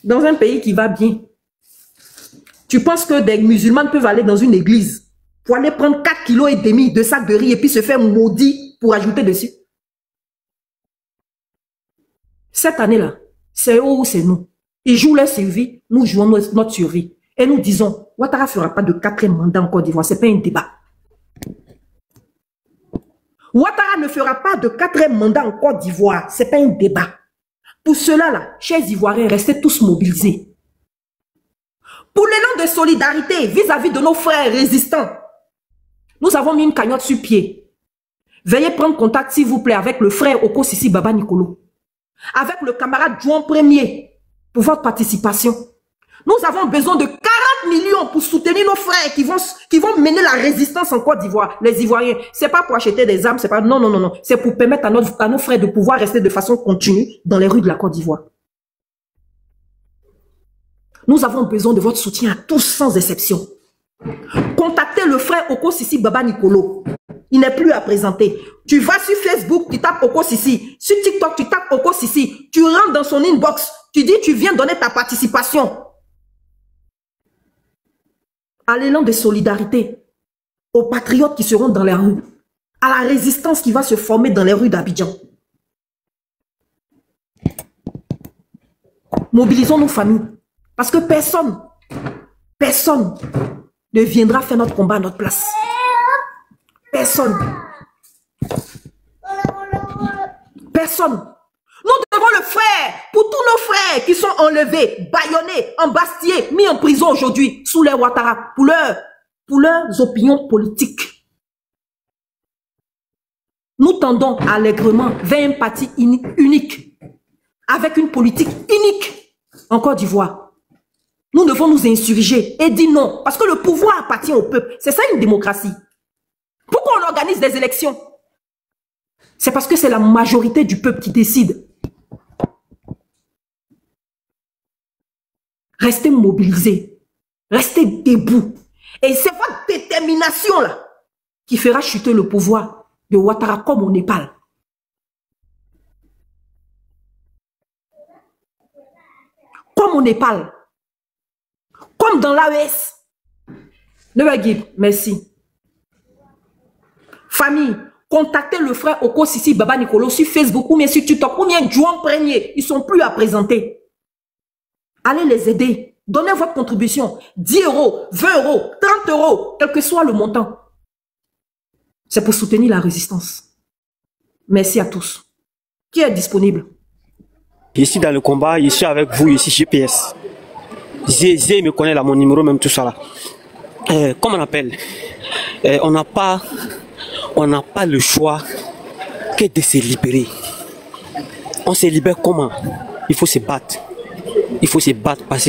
dans un pays qui va bien, tu penses que des musulmans peuvent aller dans une église pour aller prendre 4,5 kg de sac de riz et puis se faire maudit pour ajouter dessus? Cette année-là, c'est eux ou c'est nous. Ils jouent leur survie, nous jouons notre survie. Et nous disons, Ouattara ne fera pas de 4e mandat en Côte d'Ivoire, ce n'est pas un débat. Ouattara ne fera pas de 4e mandat en Côte d'Ivoire, ce n'est pas un débat. Pour cela, là, chers Ivoiriens, restez tous mobilisés. Pour l'élan de solidarité vis-à-vis de nos frères résistants, nous avons mis une cagnotte sur pied. Veuillez prendre contact, s'il vous plaît, avec le frère Oko Sisi Baba Nicolo, avec le camarade Juan Premier, pour votre participation. Nous avons besoin de 40 millions pour soutenir nos frères qui vont mener la résistance en Côte d'Ivoire, les Ivoiriens. C'est pas pour acheter des armes, c'est pas, non, non, non, non. C'est pour permettre à nos frères de pouvoir rester de façon continue dans les rues de la Côte d'Ivoire. Nous avons besoin de votre soutien à tous sans exception. Contactez le frère Oko Sisi Baba Nicolo. Il n'est plus à présenter. Tu vas sur Facebook, tu tapes Oko Sisi. Sur TikTok, tu tapes Oko Sisi. Tu rentres dans son inbox. Tu dis tu viens donner ta participation à l'élan de solidarité, aux patriotes qui seront dans les rues, à la résistance qui va se former dans les rues d'Abidjan. Mobilisons nos familles. Parce que personne ne viendra faire notre combat à notre place. Personne. Personne. Nous devons le faire pour tous nos frères qui sont enlevés, bâillonnés, embastillés, mis en prison aujourd'hui sous les Ouattara pour leurs opinions politiques. Nous tendons allègrement vers un parti unique, avec une politique unique en Côte d'Ivoire. Nous devons nous insurger et dire non, parce que le pouvoir appartient au peuple. C'est ça une démocratie. Pourquoi on organise des élections? C'est parce que c'est la majorité du peuple qui décide. Restez mobilisés, restez debout. Et c'est votre détermination là qui fera chuter le pouvoir de Ouattara comme au Népal. Comme au Népal. Comme dans l'AES. Nevergib, merci. Famille, contactez le frère Oko Sisi Baba Nicolo sur Facebook ou bien sur TikTok ou bien Juan Premier. Ils ne sont plus à présenter. Allez les aider. Donnez votre contribution. 10 €, 20 €, 30 €, quel que soit le montant. C'est pour soutenir la résistance. Merci à tous. Qui est disponible? Je suis dans le combat, je suis avec vous, je suis GPS. Zé me connaît là, mon numéro, même tout ça là. Comment on appelle? On n'a pas le choix que de se libérer. On se libère comment? Il faut se battre. Il faut se battre parce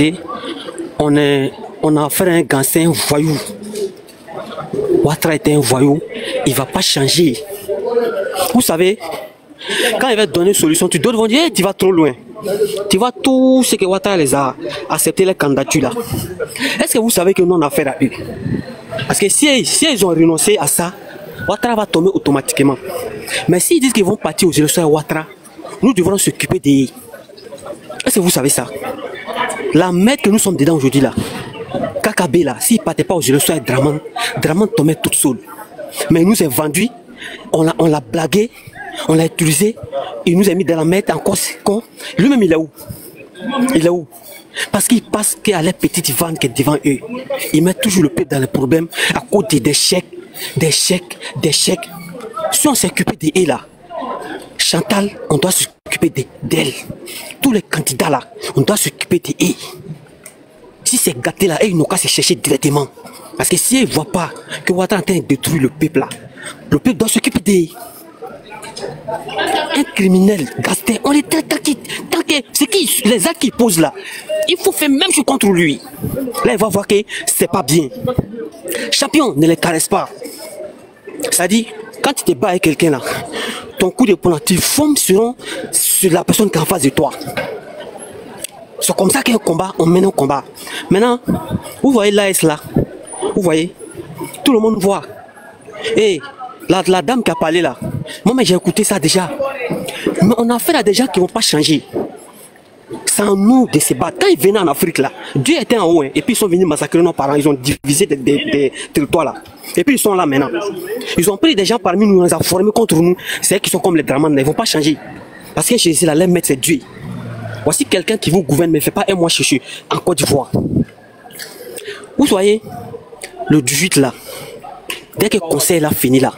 qu'on a affaire à un gangster, un voyou. Ouattara était un voyou, il ne va pas changer. Vous savez, quand il va te donner une solution, tu dois dire, hey, tu vas trop loin. Tu vois tout ce que Ouattara les a accepté les candidatures là. Est-ce que vous savez que nous on a affaire à eux? Parce que si ils ont renoncé à ça, Ouattara va tomber automatiquement. Mais s'ils disent qu'ils vont partir aux élections à Ouattara, nous devrons s'occuper des... Est-ce que vous savez ça? La merde que nous sommes dedans aujourd'hui là, Kakabe là, s'il ne partait pas aux élections à Draman, Draman tombait toute seule. Mais il nous a vendu, on l'a blagué, on l'a utilisé, il nous a mis dans la merde encore con. Lui-même il est où? Il est où? Parce qu'il pense qu'à la petite vente qui est devant eux, ils mettent toujours le pied dans les problèmes à cause des chèques. Si on s'occupe de eux là, Chantal, on doit s'occuper d'elle. Tous les candidats là, on doit s'occuper d'eux. Si c'est gâté là, ils n'ont qu'à se chercher directement. Parce que si ils ne voient pas que Ouattara est en train de détruire le peuple là, le peuple doit s'occuper d'eux. Un criminel, Gaston, on est très tranquille. Tant que c'est qui les actes qu'il pose là, il faut faire même chose contre lui. Là, il va voir que c'est pas bien. Champion, ne les caresse pas. C'est-à-dire, quand tu te bats avec quelqu'un là, ton coup de poing, tu formes sur la personne qui est en face de toi. C'est comme ça qu'un combat, on mène un combat. Maintenant, vous voyez l'AS là, vous voyez, tout le monde voit. Et la dame qui a parlé là, moi j'ai écouté ça déjà. Mais on a affaire à des gens qui ne vont pas changer. C'est à nous de se battre. Quand ils venaient en Afrique, là, Dieu était en haut, hein, et puis ils sont venus massacrer nos parents, ils ont divisé des territoires là. Et puis ils sont là maintenant. Ils ont pris des gens parmi nous, ils les ont formés contre nous. C'est eux qui sont comme les Dramans, ils ne vont pas changer. Parce que Jésus, là, leur maître, c'est Dieu. Voici quelqu'un qui vous gouverne, mais ne fait pas un mois chercher en Côte d'Ivoire. Vous voyez, le 18 là, dès que le conseil a fini là,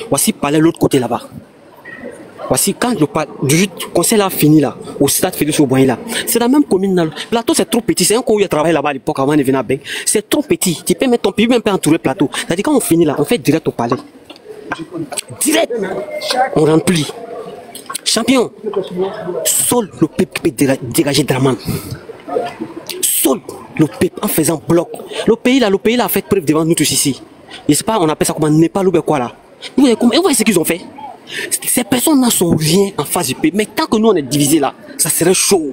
voici parler l'autre côté là-bas. Voici quand le conseil a fini là, au stade Félix Auboigny là, c'est la même commune là. Le plateau c'est trop petit, c'est un coup où il a travaillé là-bas à l'époque avant de venir à Beng. C'est trop petit, tu peux mettre ton pays même pas entourer le plateau. C'est-à-dire quand on finit là, on fait direct au palais. Direct, on remplit. Champion, seul le peuple peut dégager Draman. Seul le peuple en faisant bloc. Le pays là a fait preuve devant nous tous ici. Je sais pas, on appelle ça comment Népal ou quoi là. Vous voyez ce qu'ils ont fait? Ces personnes ne sont rien en face du pays. Mais tant que nous on est divisés là, ça serait chaud.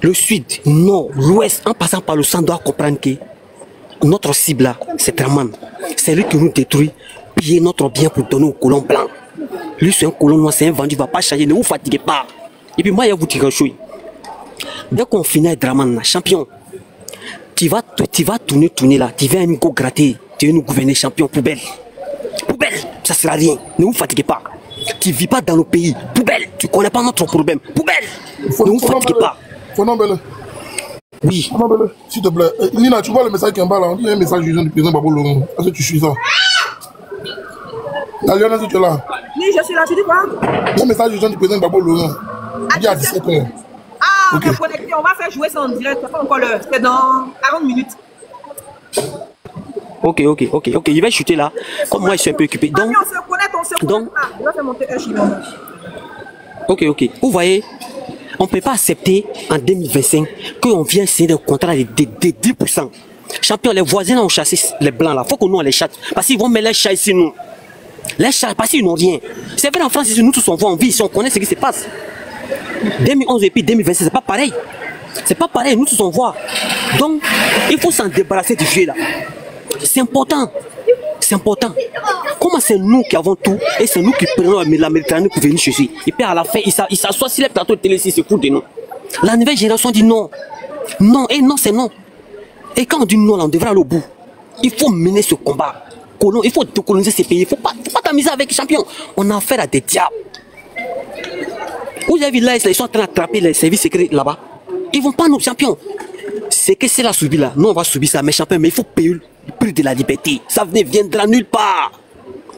Le sud, nord, l'ouest, en passant par le centre, doit comprendre que notre cible là, c'est Draman. C'est lui qui nous détruit, piller notre bien pour donner au colon blanc. Lui c'est un colon noir, c'est un vendu, il ne va pas changer, ne vous fatiguez pas. Et puis moi, je vais vous dire quelque chose. Dès qu'on finit avec Draman là, champion, tu vas tourner là, tu vas nous gratter, tu vas nous gouverner, champion, poubelle. Poubelle, ça sert à rien. Ne vous fatiguez pas. Tu ne vis pas dans le pays. Poubelle, tu ne connais pas notre problème. Poubelle, ne vous fatiguez pas. Oui. S'il te plaît. Nina, tu vois le message qui est en bas là? On dit un message du président Babou Laurent. Est-ce que tu suis ça? La Lyon, est-ce que tu es là? Oui, je suis là, tu dis quoi? Un message du président Babou Laurent. Il dit à 17h. Ah, okay. On va faire jouer ça en direct. C'est pas encore l'heure. C'est dans 40 minutes. Ok, je vais chuter là. Comme moi, je suis un peu occupé. Donc, on se connaît. Je vais faire monter un chinois. Ok. Vous voyez, on ne peut pas accepter en 2025 qu'on vienne signer des contrats de 10%. Champion, les voisins ont chassé les blancs là. Il faut que nous on les chasse. Parce qu'ils vont mettre les chats ici, nous. Les chats, parce qu'ils n'ont rien. C'est vrai en France, ici, nous tous on voit, on vit ici, on connaît ce qui se passe. 2011 et puis 2026, c'est pas pareil. C'est pas pareil, nous tous on voit. Donc, il faut s'en débarrasser du vieux là. C'est important. C'est important. Comment c'est nous qui avons tout et c'est nous qui prenons la Méditerranée pour venir chez lui. Et puis à la fin, il s'assoit sur les plateaux de télé, il se fout de nous. La nouvelle génération dit non. Non, et non, c'est non. Et quand on dit non, là, on devrait aller au bout. Il faut mener ce combat. Il faut décoloniser ces pays. Il ne faut pas t'amuser avec les champions. On a affaire à des diables. Vous avez vu là, ils sont en train d'attraper les services secrets là-bas. Ils ne vont pas nous champions. C'est que c'est la subie là. Nous, on va subir ça, mais champion, mais il faut payer le prix de la liberté. Ça ne viendra nulle part.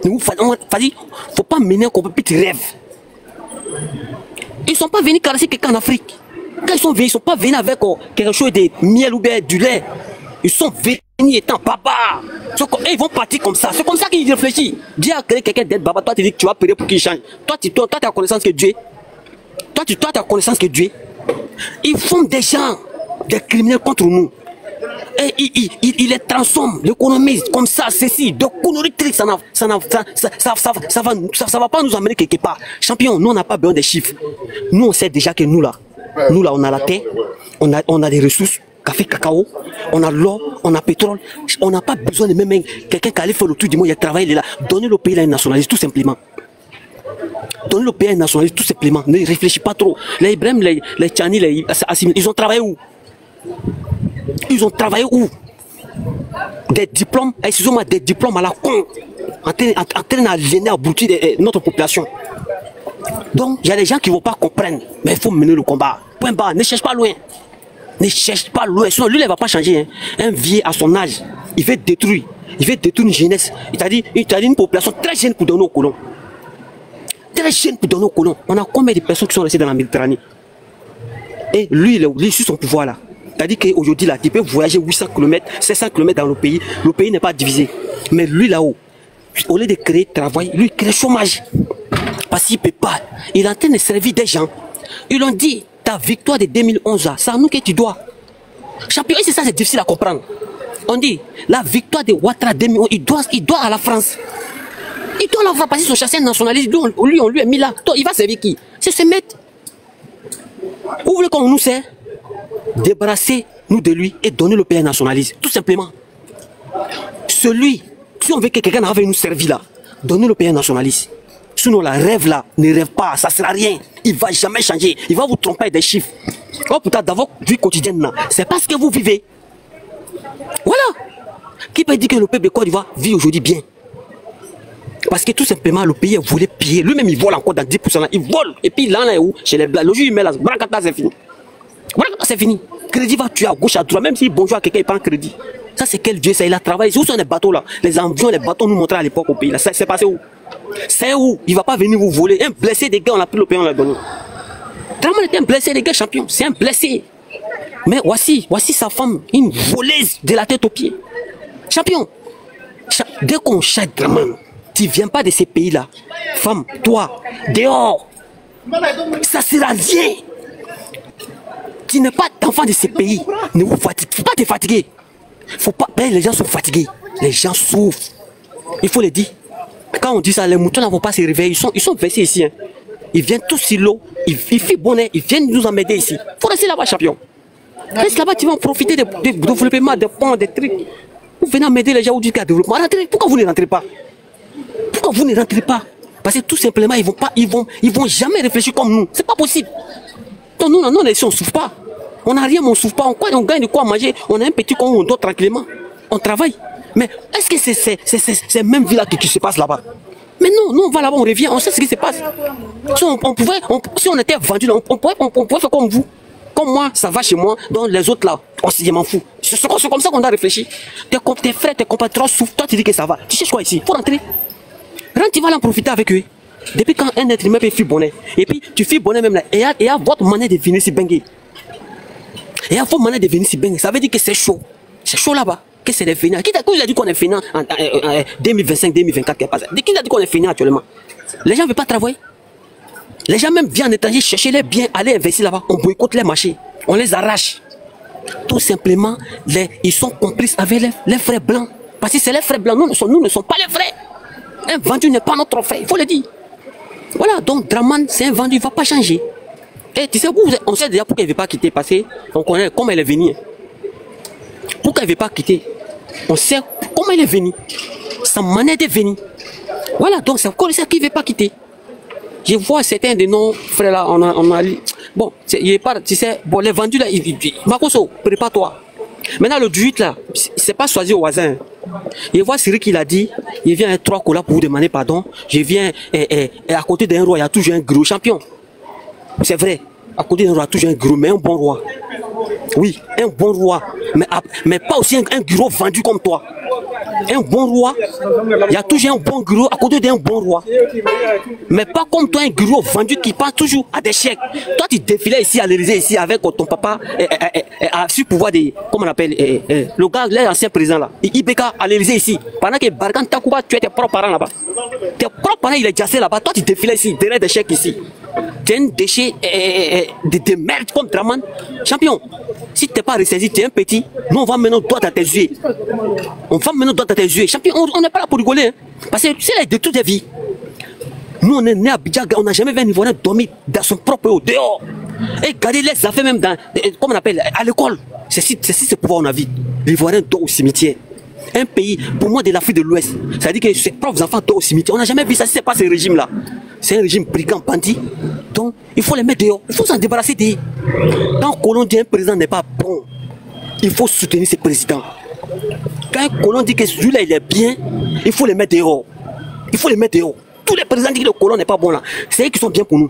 Il ne faut pas mener un combat, puis tu rêves. Ils ne sont pas venus caresser quelqu'un en Afrique. Quand ils sont venus, ils ne sont pas venus avec quelque chose de miel ou bien du lait. Ils sont venus étant baba. Ils vont partir comme ça. C'est comme ça qu'ils réfléchissent. Dieu a créé quelqu'un d'être baba. Toi, tu dis que tu vas prier pour qu'il change. Toi, tu as connaissance que Dieu. Toi, tu as connaissance que Dieu. Ils font des gens, des criminels contre nous. Et ils les transforment, l'économie comme ça, ceci, de conneries tricks, ça va pas nous amener quelque part. Champion, nous on n'a pas besoin des chiffres. Nous on sait déjà que nous là, on a la terre, on a des ressources, café, cacao, on a l'or, on a pétrole. On n'a pas besoin de même quelqu'un qui allait faire le tour du monde, il a travaillé, il est là. Donnez le pays à une nationaliste, tout simplement. Donnez le pays à une nationaliste, tout simplement. Ne réfléchis pas trop. Les Ibrahim, les Tchani, les Assimi, ils ont travaillé où? Ils ont travaillé où? Des diplômes, excusez-moi, des diplômes à la con, en train d'aliéner, aboutir notre population. Donc, il y a des gens qui ne vont pas comprendre, mais il faut mener le combat. Point barre, ne cherche pas loin. Ne cherche pas loin, sinon lui, il ne va pas changer. Hein. Un vieux à son âge, il veut détruire une jeunesse. Il t'a dit une population très jeune pour donner aux colons. Très jeune pour donner aux colons. On a combien de personnes qui sont restées dans la Méditerranée? Et lui, il est sur son pouvoir là. C'est-à-dire qu'aujourd'hui, là, tu peux voyager 800 km, 700 km dans le pays n'est pas divisé. Mais lui, là-haut, au lieu de créer travail, lui, il crée chômage. Parce qu'il ne peut pas. Il est en train de servir des gens. Ils ont dit, ta victoire de 2011, c'est à nous que tu dois. Champion, et c'est ça, c'est difficile à comprendre. On dit, la victoire de Ouattara 2011, il doit à la France. Il doit la voir parce qu'ils sont chassés nationalistes. Lui, on lui a mis là. Toi, il va servir qui? C'est ce maître. Vous voulez qu'on nous sert? Débarrassez-nous de lui et donnez le pays nationaliste. Tout simplement. Celui, si on veut que quelqu'un avait nous servir là, donnez le pays nationaliste. Sinon, la rêve là, ne rêve pas, ça ne sert à rien. Il ne va jamais changer. Il va vous tromper avec des chiffres. Oh putain, dans votre vie quotidienne, c'est pas ce que vous vivez. Voilà. Qui peut dire que le peuple de Côte d'Ivoire vit aujourd'hui bien? Parce que tout simplement, le pays voulait piller. Lui-même, il vole encore dans 10%. Il vole. Et puis là, où chez les Blancs, le jour il met là, c'est fini. Voilà, c'est fini. Crédit va tuer à gauche, à droite. Même s'il bonjour à quelqu'un, il prend crédit. Ça, c'est quel Dieu, ça, il a travaillé. Où sont les bateaux là? Les avions, les bateaux nous montraient à l'époque au pays là. C'est passé où? C'est où? Il ne va pas venir vous voler. Un blessé des gars, on a pris le pays, on l'a donné. Draman était un blessé des gars, champion. C'est un blessé. Mais voici sa femme, une voleuse de la tête aux pieds. Champion. Dès qu'on chasse Draman, tu ne viens pas de ces pays-là. Femme, toi, dehors. Ça sera rien. Tu n'es pas d'enfant de ces pays. Ne vous fatiguez. Il ne faut pas te fatiguer. Faut pas. Les gens sont fatigués. Les gens souffrent. Il faut le dire. Quand on dit ça, les moutons ne vont pas se réveiller. Ils sont versés ici. Hein. Ils viennent tous sur l'eau. Ils font bonnet. Ils viennent nous emmerder ici. Il faut rester là-bas, champion. Reste là-bas, tu vas en profiter du développement, des ponts, des trucs. Vous venez emmerder les gens au développement. Rentrez. Pourquoi vous ne rentrez pas? Pourquoi vous ne rentrez pas? Parce que tout simplement, ils vont jamais réfléchir comme nous. C'est pas possible. Donc nous, on ne souffre pas. On n'a rien, mais on ne souffre pas. On gagne de quoi manger. On a un petit con, on dort tranquillement. On travaille. Mais est-ce que c'est même vie là qui se passe là-bas? Mais non, nous on va là-bas, on revient, on sait ce qui se passe. Si on était vendu là, on pourrait faire comme vous. Comme moi, ça va chez moi, donc les autres là, je m'en fous. C'est comme ça qu'on doit réfléchir. Tes frères, tes compatriotes souffrent, toi tu dis que ça va. Tu cherches quoi ici? Il faut rentrer. Rentre, tu vas en profiter avec eux. Depuis quand un être humain peut faire bonnet. Et puis tu fais bonnet même là. Et il y a votre manière de venir si bengue. Et à votre manière de venir si bengue, ça veut dire que c'est chaud. C'est chaud là-bas. Que c'est des fainéants. Qui a dit qu'on est fainéant en 2025, 2024 qui est passé? Qui a dit qu'on est fainéant actuellement? Les gens ne veulent pas travailler. Les gens même viennent en étranger chercher les biens, aller investir là-bas. On boycotte les marchés. On les arrache. Tout simplement, ils sont complices avec les frères blancs. Parce que c'est les frères blancs. Nous ne sommes pas les frères. Un vendu n'est pas notre frère. Il faut le dire. Voilà, donc Draman, c'est un vendu. Il ne va pas changer. Et tu sais, on sait déjà pourquoi il ne veut pas quitter. Parce qu'on connaît comment elle est venue. Pourquoi il ne veut pas quitter? On sait comment il est venu. Sa manière de venir. Voilà, donc c'est encore ça qu'il ne veut pas quitter. Je vois certains de nos frères là, on a bon, il est pas, tu sais, bon, les vendus là, Makoso, prépare-toi. Maintenant, le 18 là, c'est pas choisi au hasard. Je vois Cyril qui l'a dit, il vient à 3 colas pour vous demander pardon. Je viens, et à côté d'un roi, il y a toujours un gros champion. C'est vrai, à côté d'un roi, il y a toujours un gros, mais un bon roi. Oui, un bon roi, mais pas aussi un gros vendu comme toi. Un bon roi, il y a toujours un bon gros à côté d'un bon roi. Mais pas comme toi, un gros vendu qui pense toujours à des chèques. Toi, tu défilais ici à l'Élysée, ici avec ton papa, sur pouvoir de, comment on appelle, le gars, l'ancien président là, Ibeka à l'Élysée ici. Pendant que Bargan Takouba, tu es tes propres parents là-bas. Tes propres parents, il est jassé là-bas. Toi, tu défilais ici, derrière des chèques ici. Tu es un déchet de merde comme Draman. Champion, si tu n'es pas ressaisi, tu es un petit. Nous, on va maintenant droit à tes yeux. On va maintenant droit à tes yeux. Champion, on n'est pas là pour rigoler. Hein. Parce que c'est là de toute la vie. Nous, on est né à Bidjaga, on n'a jamais vu un Ivoirien dormir dans son propre eau, dehors. Et garder les affaires même dans, comment on appelle, à l'école. C'est si ce pouvoir on a vu. L'Ivoirien dort au cimetière. Un pays, pour moi, de l'Afrique de l'Ouest, ça veut dire que ses propres enfants dorment au cimetière. On n'a jamais vu ça, c'est pas ce régime-là. C'est un régime brigand, bandit. Donc, il faut les mettre dehors. Il faut s'en débarrasser d'eux. Quand un colon dit un président n'est pas bon, il faut soutenir ce président. Quand un colon dit que celui-là, il est bien, il faut les mettre dehors. Il faut les mettre dehors. Tous les présidents disent que le colon n'est pas bon là. C'est eux qui sont bien pour nous.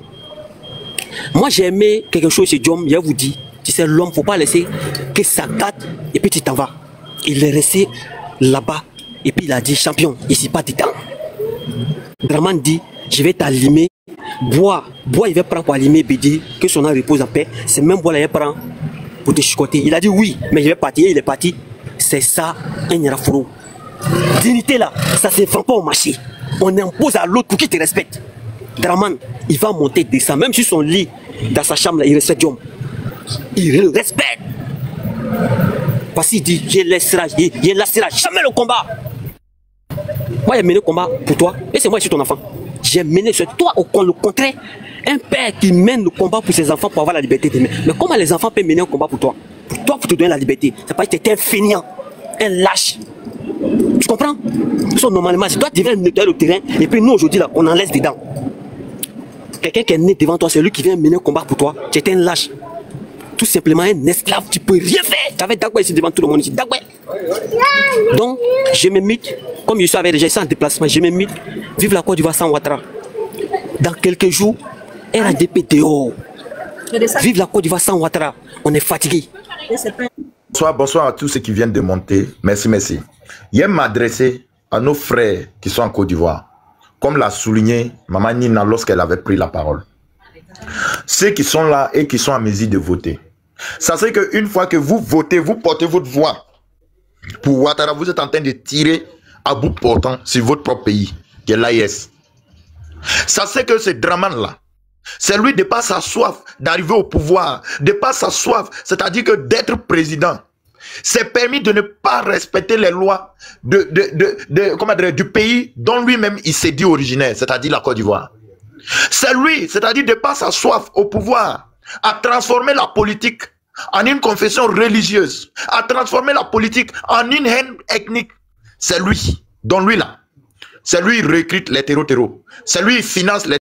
Moi, j'ai aimé quelque chose chez Diom, je vous dis. Tu sais, l'homme, il ne faut pas laisser que ça gâte et puis tu t'en vas. Il est resté là-bas et puis il a dit, champion, ici pas de temps. Draman dit, je vais t'allumer. Bois, il va prendre pour allumer Bédi, que son âme repose en paix. C'est même bois là, il prend pour te chicoter. Il a dit oui, mais je vais partir. Il est parti. C'est ça, un Nyaraforo. Dignité là, ça ne se vend pas au marché. On impose à l'autre pour qu'il te respecte. Draman, il va monter, descendre, même sur son lit, dans sa chambre là, il respecte Diom. Il le respecte. Parce qu'il dit, je ne laisserai jamais le combat. Moi, j'ai mené le combat pour toi, et c'est moi qui suis ton enfant. J'ai mené sur toi, au contraire, un père qui mène le combat pour ses enfants pour avoir la liberté d'aimer. Mais comment les enfants peuvent mener un combat pour toi? Pour toi, pour te donner la liberté. C'est parce que tu es un fainéant, un lâche. Tu comprends? Normalement, si toi tu viens nettoyer le terrain, et puis nous aujourd'hui, là, on en laisse dedans. Quelqu'un qui est né devant toi, c'est lui qui vient mener un combat pour toi. Tu es un lâche. tout simplement un esclave, tu peux rien faire. Tu avais Dagoué ici devant tout le monde ici. Dagoué. Donc, je me mute, comme je suis avec déjà en déplacement, je me mute. Vive la Côte d'Ivoire sans Ouattara. Dans quelques jours, RADP dehors. Vive la Côte d'Ivoire sans Ouattara. On est fatigué. Bonsoir à tous ceux qui viennent de monter. Merci, merci. J'aime m'adresser à nos frères qui sont en Côte d'Ivoire. Comme l'a souligné Maman Nina lorsqu'elle avait pris la parole. Ceux qui sont là et qui sont à mesure de voter. Ça c'est qu'une fois que vous votez, vous portez votre voix pour Ouattara, vous êtes en train de tirer à bout portant sur votre propre pays, qui est l'AIS. Ça c'est que ce Dramane-là, c'est lui de par sa soif d'arriver au pouvoir, de par sa soif, c'est-à-dire que d'être président, c'est permis de ne pas respecter les lois du pays dont lui-même il s'est dit originaire, c'est-à-dire la Côte d'Ivoire. C'est lui, c'est-à-dire de par sa soif au pouvoir, à transformer la politique en une confession religieuse, à transformer la politique en une haine ethnique. C'est lui, dont lui là. C'est lui qui recrute les terreaux. C'est lui qui finance les